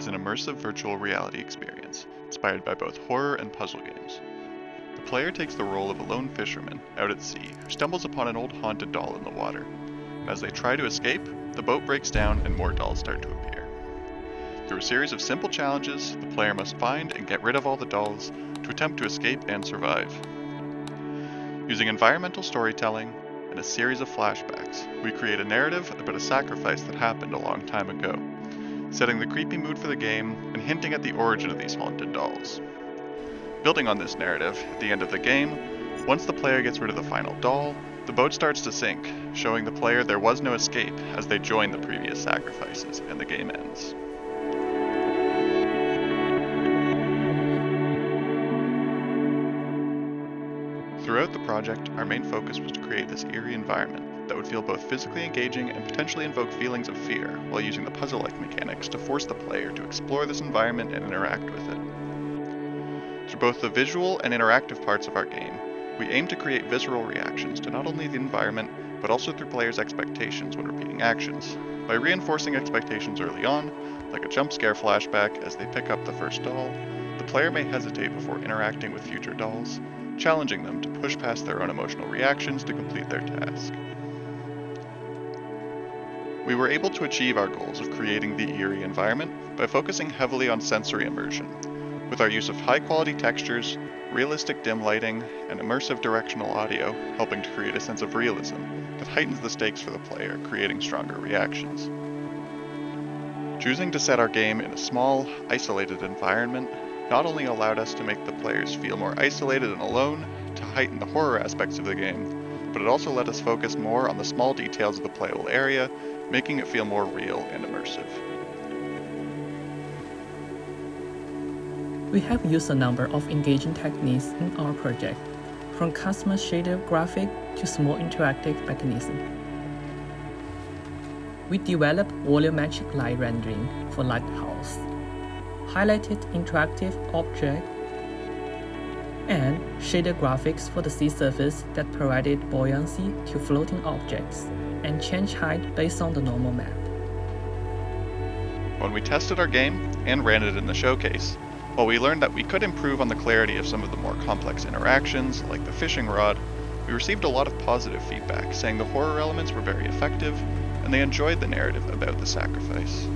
is an immersive virtual reality experience, inspired by both horror and puzzle games. The player takes the role of a lone fisherman out at sea who stumbles upon an old haunted doll in the water. And as they try to escape, the boat breaks down and more dolls start to appear. Through a series of simple challenges, the player must find and get rid of all the dolls to attempt to escape and survive. Using environmental storytelling and a series of flashbacks, we create a narrative about a sacrifice that happened a long time ago, setting the creepy mood for the game and hinting at the origin of these haunted dolls. Building on this narrative, at the end of the game, once the player gets rid of the final doll, the boat starts to sink, showing the player there was no escape as they join the previous sacrifices and the game ends. Throughout the project, our main focus was to create this eerie environment that would feel both physically engaging and potentially invoke feelings of fear, while using the puzzle-like mechanics to force the player to explore this environment and interact with it. Through both the visual and interactive parts of our game, we aim to create visceral reactions to not only the environment, but also through players' expectations when repeating actions. By reinforcing expectations early on, like a jump scare flashback as they pick up the first doll, the player may hesitate before interacting with future dolls, challenging them to push past their own emotional reactions to complete their task. We were able to achieve our goals of creating the eerie environment by focusing heavily on sensory immersion, with our use of high-quality textures, realistic dim lighting, and immersive directional audio helping to create a sense of realism that heightens the stakes for the player, creating stronger reactions. Choosing to set our game in a small, isolated environment not only allowed us to make the players feel more isolated and alone, to heighten the horror aspects of the game, but it also let us focus more on the small details of the playable area, making it feel more real and immersive. We have used a number of engaging techniques in our project, from custom shader graphic to small interactive mechanism. We developed volumetric light rendering for lighthouse, highlighted interactive object, and shader graphics for the sea surface that provided buoyancy to floating objects and change height based on the normal map. When we tested our game and ran it in the showcase, while we learned that we could improve on the clarity of some of the more complex interactions, like the fishing rod, we received a lot of positive feedback saying the horror elements were very effective and they enjoyed the narrative about the sacrifice.